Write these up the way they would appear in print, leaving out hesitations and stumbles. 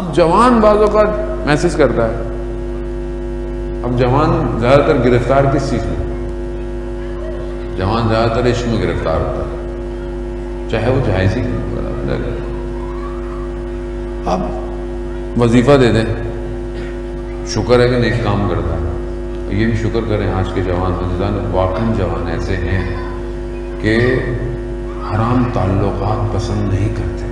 اب جوان بعض اوقات میسج کرتا ہے. اب جوان زیادہ تر گرفتار کس چیز میں؟ جوان زیادہ تر عشق میں گرفتار ہوتا ہے، چاہے وہ جائز ہی. اب وظیفہ دے دیں، شکر ہے کہ نیک کام کرتا ہے. یہ بھی شکر کریں آج کے جوان واقعی جوان ایسے ہیں کہ حرام تعلقات پسند نہیں کرتے.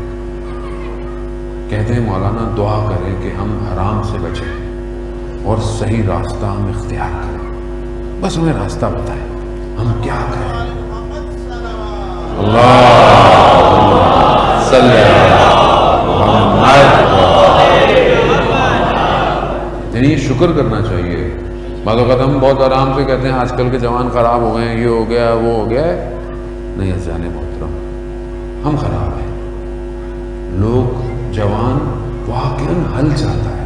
کہتے ہیں مولانا دعا کریں کہ ہم حرام سے بچیں اور صحیح راستہ ہم اختیار کریں، بس ہمیں راستہ بتائیں ہم کیا کریں. اللہ صلی یعنی یہ شکر کرنا چاہیے. بعض اوقات ہم بہت آرام سے کہتے ہیں آج کل کے جوان خراب ہو گئے ہیں، یہ ہو گیا وہ ہو گیا ہے. نہیں عزیزان محترم، ہم خراب ہیں. لوگ جوان واقعاً حل چاہتا ہے.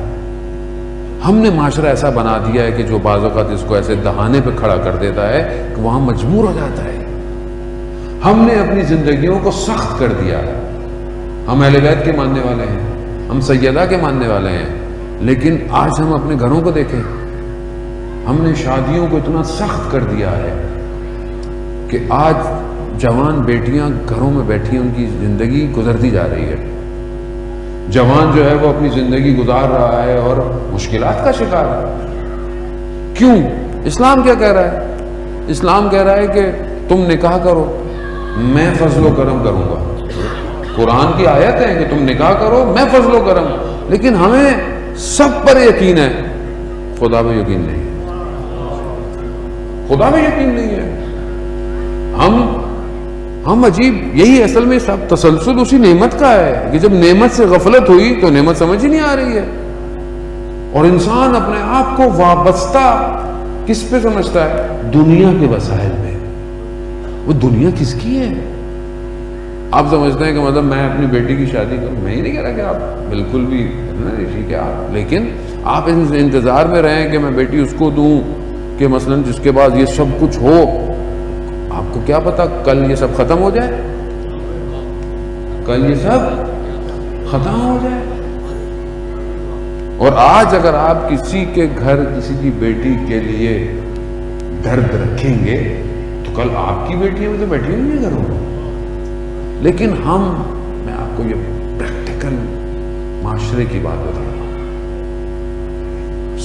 ہم نے معاشرہ ایسا بنا دیا ہے کہ جو بعض اوقات اس کو ایسے دہانے پہ کھڑا کر دیتا ہے کہ وہاں مجبور ہو جاتا ہے. ہم نے اپنی زندگیوں کو سخت کر دیا ہے. ہم اہل بیت کے ماننے والے ہیں، ہم سیدہ کے ماننے والے ہیں، لیکن آج ہم اپنے گھروں کو دیکھیں. ہم نے شادیوں کو اتنا سخت کر دیا ہے کہ آج جوان بیٹیاں گھروں میں بیٹھی ان کی زندگی گزرتی جا رہی ہے. جوان جو ہے وہ اپنی زندگی گزار رہا ہے اور مشکلات کا شکار ہے. کیوں؟ اسلام کیا کہہ رہا ہے؟ اسلام کہہ رہا ہے کہ تم نکاح کرو، میں فضل و کرم کروں گا. قرآن کی آیت ہے کہ تم نکاح کرو، میں فضل و کرم. لیکن ہمیں سب پر یقین ہے، خدا میں یقین نہیں ہے. خدا میں یقین نہیں ہے. ہم عجیب، یہی اصل میں سب تسلسل اسی نعمت کا ہے کہ جب نعمت سے غفلت ہوئی تو نعمت سمجھ ہی نہیں آ رہی ہے، اور انسان اپنے آپ کو وابستہ کس پہ سمجھتا ہے؟ دنیا کے وسائل میں. وہ دنیا کس کی ہے؟ آپ سمجھتے ہیں کہ مطلب میں اپنی بیٹی کی شادی کروں. میں ہی نہیں کہہ رہا کہ آپ بالکل بھی ٹھیک ہے آپ، لیکن آپ انتظار میں رہیں کہ میں بیٹی اس کو دوں کہ مثلاً جس کے بعد یہ سب کچھ ہو. آپ کو کیا پتا کل یہ سب ختم ہو جائے، کل یہ سب ختم ہو جائے. اور آج اگر آپ کسی کے گھر کسی کی بیٹی کے لیے درد رکھیں گے تو کل آپ کی بیٹیاں بھی تو بیٹھی ہوئی ہیں گھروں میں. لیکن میں آپ کو یہ پریکٹیکل معاشرے کی بات بتا رہا ہوں.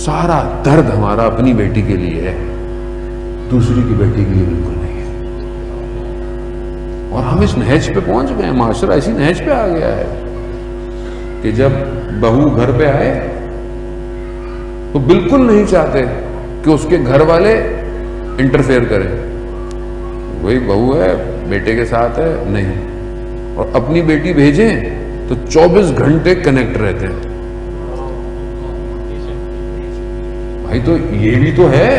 سارا درد ہمارا اپنی بیٹی کے لیے ہے، دوسری کی بیٹی کے لیے بالکل نہیں ہے. اور ہم اس نہج پہ پہنچ گئے ہیں، معاشرہ اسی نہج پہ آ گیا ہے کہ جب بہو گھر پہ آئے تو بالکل نہیں چاہتے کہ اس کے گھر والے انٹرفیئر کریں. وہی بہو ہے، بیٹے کے ساتھ ہے، نہیں. اور اپنی بیٹی بھیجیں تو 24 گھنٹے کنیکٹ رہتے ہیں. بھائی تو یہ بھی تو ہے،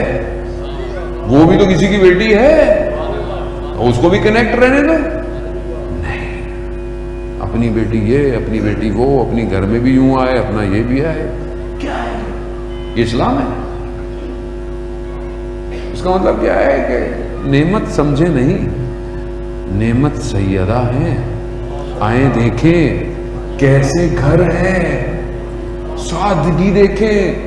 وہ بھی تو کسی کی بیٹی ہے، اس کو بھی کنیکٹ رہنے دو. نہیں، اپنی بیٹی یہ، اپنی بیٹی وہ، اپنی گھر میں بھی یوں آئے، اپنا یہ بھی آئے. کیا ہے یہ؟ اسلام ہے. اس کا مطلب کیا ہے کہ نعمت سمجھے نہیں، نعمت سیدہ ہے. آئیں دیکھیں کیسے گھر ہے، سادگی دیکھیں.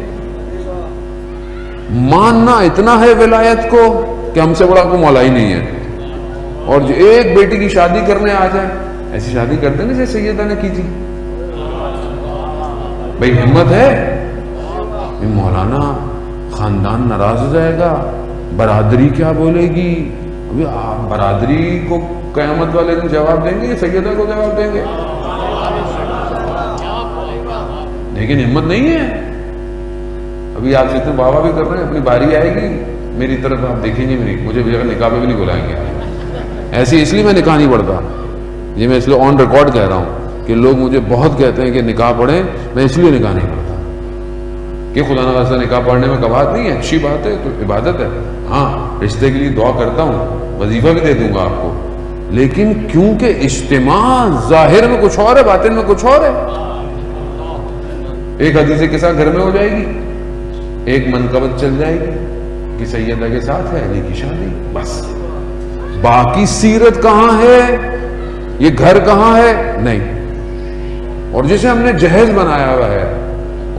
ماننا اتنا ہے ولایت کو کہ ہم سے بڑا کوئی مولا ہی نہیں ہے. اور جو ایک بیٹی کی شادی کرنے آ جائے، ایسی شادی کرتے نا جیسے سیدہ نے کی تھی. بھائی ہمت ہے؟ مولانا خاندان ناراض ہو جائے گا، برادری کیا بولے گی. ابھی آپ برادری کو قیامت والے دن جواب دیں گے یا سیدہ کو جواب دیں گے؟ لیکن ہمت نہیں ہے. ابھی آپ سے بابا بھی کر رہے ہیں، اپنی باری آئے گی میری طرف آپ دیکھیں گے بھی نہیں، مجھے نکاح پہ بھی نہیں بلائیں گے. ایسے اس لیے میں نکاح نہیں پڑھتا. یہ میں اس لیے آن ریکارڈ کہہ رہا ہوں کہ لوگ مجھے بہت کہتے ہیں کہ نکاح پڑھیں، میں اس لیے نکاح نہیں پڑھتا کہ خدا نہ خاصہ نکاح پڑھنے میں کباہت نہیں ہے، اچھی بات ہے، تو عبادت ہے. ہاں رشتے کے لیے دعا کرتا ہوں، وظیفہ بھی دے دوں گا آپ کو، لیکن کیونکہ اجتماع ظاہر میں کچھ اور ہے، باطن میں کچھ اور ہے. ایک حدیث کے ساتھ گھر میں ہو جائے گی، ایک منقبت چل جائے گی کہ سیدہ کے ساتھ ہے علی کی شادی، بس. باقی سیرت کہاں ہے؟ یہ گھر کہاں ہے؟ نہیں. اور جسے ہم نے جہیز بنایا ہوا ہے،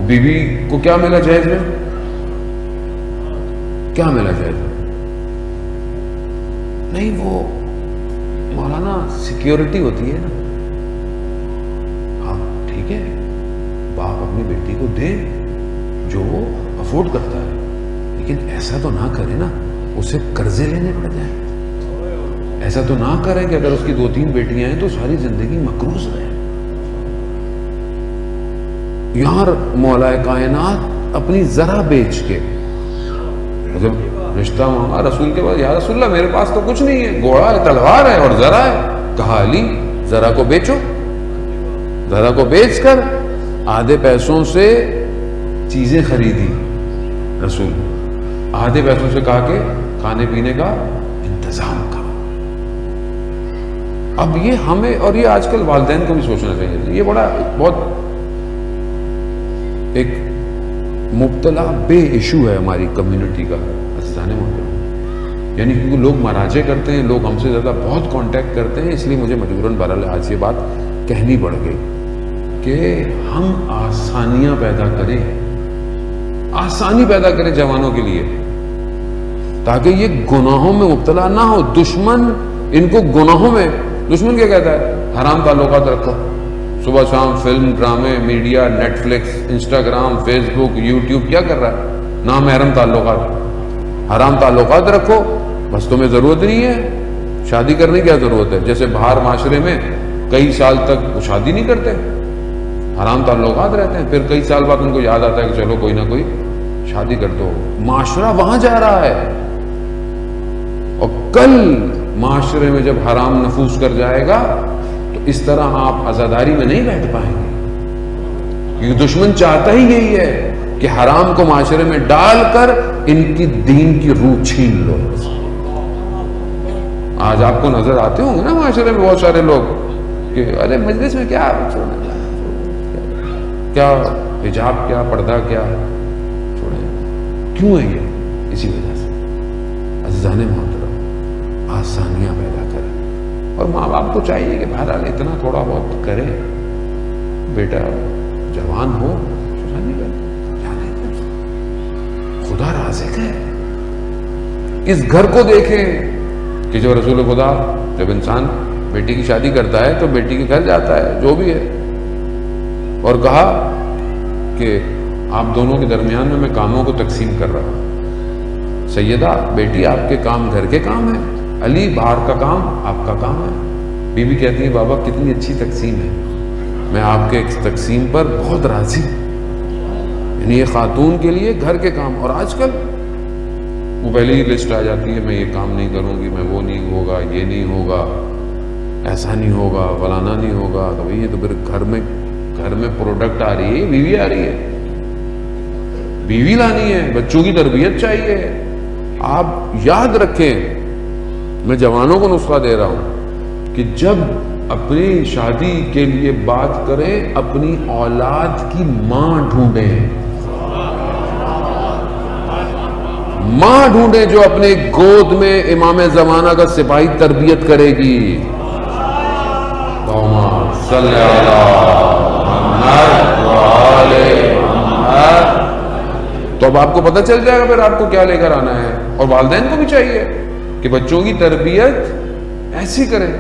بیوی کو کیا ملا جہیز میں؟ کیا ملا جہیز میں؟ نہیں، وہ مولانا سیکیورٹی ہوتی ہے نا. ہاں ٹھیک ہے، باپ اپنی بیٹی کو دے جو وہ افورڈ کرتا ہے، لیکن ایسا تو نہ کرے نا اسے قرضے لینے پڑ جائیں. ایسا تو نہ کرے کہ اگر اس کی 2-3 بیٹیاں ہیں تو ساری زندگی مقروض رہے. یہاں مولا کائنات اپنی ذرا بیچ کے جب رشتہ مانگا رسول کے بعد، یا رسول اللہ میرے پاس تو کچھ نہیں ہے، گھوڑا ہے، تلوار ہے اور ذرا ہے. کہا علی ذرا کو بیچو. ذرا کو بیچ کر آدھے پیسوں سے چیزیں خریدی رسول. آدھے پیسوں سے کہا کہ کھانے پینے کا انتظام کرو. اب یہ ہمیں اور یہ آج کل والدین کو بھی سوچنا چاہیے. یہ بہت ایک مبتلا بے ایشو ہے ہماری کمیونٹی کا عزیزان محترم. یعنی کیونکہ لوگ مراجع کرتے ہیں، لوگ ہم سے زیادہ بہت کانٹیکٹ کرتے ہیں، اس لیے مجھے مجبوراً بہرحال آج یہ بات کہنی پڑ گئی کہ ہم آسانیاں پیدا کریں، آسانی پیدا کریں جوانوں کے لیے، تاکہ یہ گناہوں میں مبتلا نہ ہو. دشمن ان کو گناہوں میں، دشمن کیا کہتا ہے؟ حرام تعلقات رکھو. صبح شام فلم، ڈرامے، media, Netflix, Instagram, Facebook, YouTube کیا کر رہا ہے؟ نامحرم تعلقات، حرام تعلقات رکھو. بس تمہیں ضرورت نہیں ہے شادی کرنے کی. کیا ضرورت ہے؟ جیسے باہر معاشرے میں کئی سال تک وہ شادی نہیں کرتے، حرام تعلقات رہتے ہیں، پھر کئی سال بعد ان کو یاد آتا ہے کہ چلو کوئی نہ کوئی شادی کر دو. معاشرہ وہاں جا رہا ہے. اور کل معاشرے میں جب حرام نفوذ کر جائے گا تو اس طرح آپ عزاداری میں نہیں بیٹھ پائیں گے. کیونکہ دشمن چاہتا ہی یہی ہے کہ حرام کو معاشرے میں ڈال کر ان کی دین کی روح چھین لو. آج آپ کو نظر آتے ہوں گے نا معاشرے میں بہت سارے لوگ کہ ارے مجلس میں کیا حجاب کیا، پردہ کیا، چھوڑیں. کیوں ہے یہ؟ اسی وجہ سے. عزیزان محترم، آسانیاں پیدا کریں. اور ماں باپ کو چاہیے کہ بہرحال اتنا تھوڑا بہت کرے. بیٹا جوان ہو شادی کر، خدا رازق ہے. اس گھر کو دیکھیں کہ جو رسول خدا جب انسان بیٹی کی شادی کرتا ہے تو بیٹی کے گھر جاتا ہے جو بھی ہے، اور کہا کہ آپ دونوں کے درمیان میں کاموں کو تقسیم کر رہا ہوں. سیدہ بیٹی آپ کے کام گھر کے کام ہے، علی باہر کا کام آپ کا کام ہے. بی بی کہتی ہے بابا کتنی اچھی تقسیم ہے، میں آپ کے تقسیم پر بہت راضی. یعنی یہ خاتون کے لیے گھر کے کام. اور آج کل وہ پہلے ہی لسٹ آ جاتی ہے، میں یہ کام نہیں کروں گی، میں وہ نہیں ہوگا، یہ نہیں ہوگا، ایسا نہیں ہوگا، فلانا نہیں ہوگا. تو بھئی یہ تو پھر گھر میں پروڈکٹ آ رہی ہے، بیوی آ رہی ہے، بیوی لانی ہے، بچوں کی تربیت چاہیے. آپ یاد رکھیں، میں جوانوں کو نسخہ دے رہا ہوں کہ جب اپنی شادی کے لیے بات کریں اپنی اولاد کی ماں ڈھونڈیں. ماں ڈھونڈیں جو اپنے گود میں امام زمانہ کا سپاہی تربیت کرے گی. صلی تو اب آپ کو پتہ چل جائے گا پھر آپ کو کیا لے کر آنا ہے. اور والدین کو بھی چاہیے کہ بچوں کی تربیت ایسی کریں.